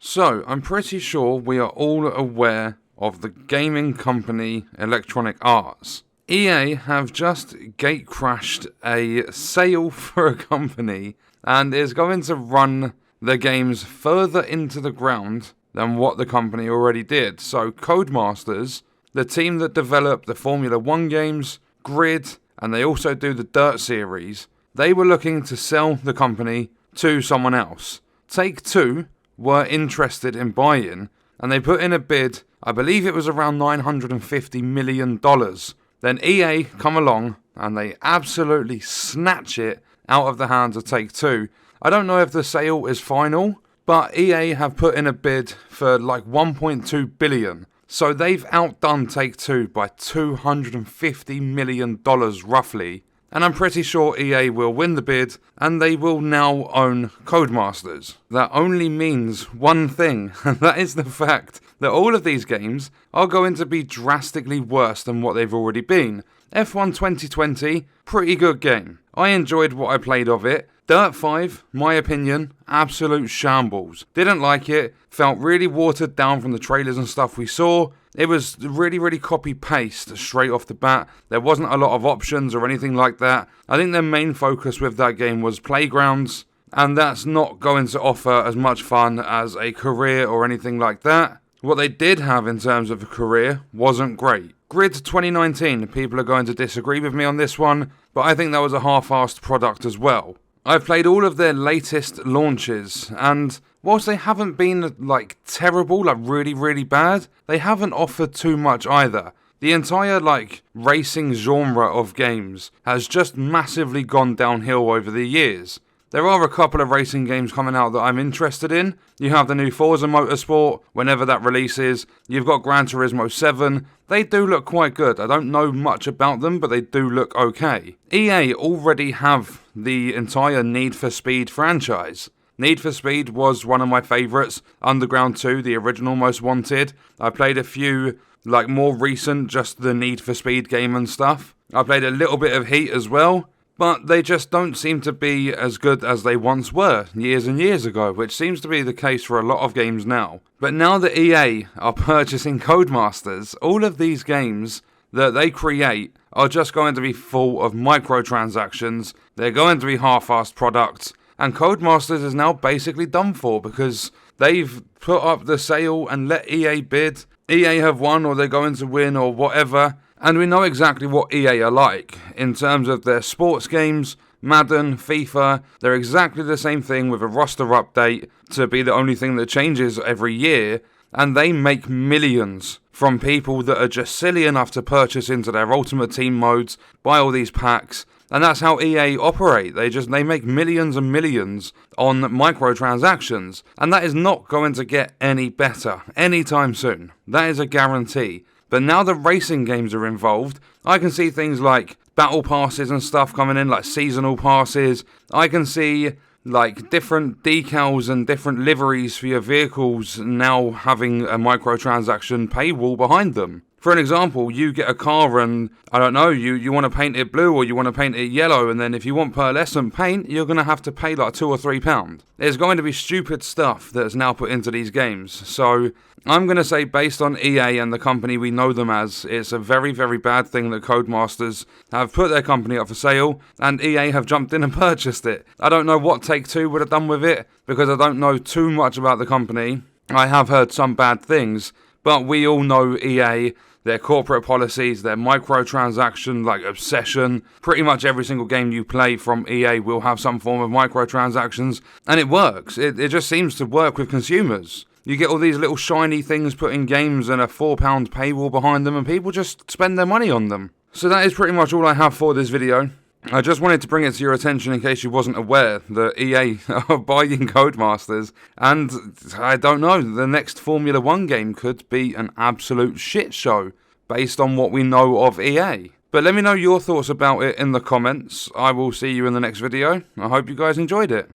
So, I'm pretty sure we are all aware of the gaming company Electronic Arts. EA have just gatecrashed a sale for a company and is going to run the games further into the ground than what the company already did. So, Codemasters, the team that developed the Formula 1 games, Grid, and they also do the Dirt series, they were looking to sell the company to someone else. Take-Two were interested in buying, and they put in a bid, I believe it was around $950 million. Then EA come along, and they absolutely snatch it out of the hands of Take-Two. I don't know if the sale is final, but EA have put in a bid for like $1.2 billion. So they've outdone Take-Two by $250 million roughly. And I'm pretty sure EA will win the bid, and they will now own Codemasters. That only means one thing, and that is the fact that all of these games are going to be drastically worse than what they've already been. F1 2020, pretty good game. I enjoyed what I played of it. Dirt 5, my opinion, absolute shambles. Didn't like it, felt really watered down from the trailers and stuff we saw. It was really copy-paste straight off the bat. There wasn't a lot of options or anything like that. I think their main focus with that game was playgrounds, and that's not going to offer as much fun as a career or anything like that. What they did have in terms of a career wasn't great. Grid 2019, people are going to disagree with me on this one, but I think that was a half-assed product as well. I've played all of their latest launches, and whilst they haven't been, terrible, really bad, they haven't offered too much either. The entire, racing genre of games has just massively gone downhill over the years. There are a couple of racing games coming out that I'm interested in. You have the new Forza Motorsport, whenever that releases. You've got Gran Turismo 7. They do look quite good. I don't know much about them, but they do look okay. EA already have the entire Need for Speed franchise. Need for Speed was one of my favourites. Underground 2, the original Most Wanted. I played a few, more recent, just the Need for Speed game and stuff. I played a little bit of Heat as well. But they just don't seem to be as good as they once were, years and years ago, which seems to be the case for a lot of games now. But now that EA are purchasing Codemasters, all of these games that they create are just going to be full of microtransactions, they're going to be half-assed products, and Codemasters is now basically done for because they've put up the sale and let EA bid. EA have won, or they're going to win, or whatever. And we know exactly what EA are like in terms of their sports games, Madden, FIFA. They're exactly the same thing with a roster update to be the only thing that changes every year. And they make millions from people that are just silly enough to purchase into their Ultimate Team modes, buy all these packs. And that's how EA operate. They make millions and millions on microtransactions. And that is not going to get any better anytime soon. That is a guarantee. But now that racing games are involved, I can see things like battle passes and stuff coming in, like seasonal passes. I can see different decals and different liveries for your vehicles now having a microtransaction paywall behind them. For an example, you get a car and, I don't know, you want to paint it blue or you want to paint it yellow, and then if you want pearlescent paint, you're going to have to pay £2 or £3. There's going to be stupid stuff that's now put into these games. So I'm going to say, based on EA and the company we know them as, it's a very bad thing that Codemasters have put their company up for sale, and EA have jumped in and purchased it. I don't know what Take-Two would have done with it, because I don't know too much about the company. I have heard some bad things, but we all know EA, their corporate policies, their microtransaction obsession. Pretty much every single game you play from EA will have some form of microtransactions, and it works. It just seems to work with consumers. You get all these little shiny things put in games and a £4 paywall behind them, and people just spend their money on them. So that is pretty much all I have for this video. I just wanted to bring it to your attention in case you wasn't aware that EA are buying Codemasters, and I don't know, the next Formula 1 game could be an absolute shit show based on what we know of EA. But let me know your thoughts about it in the comments. I will see you in the next video. I hope you guys enjoyed it.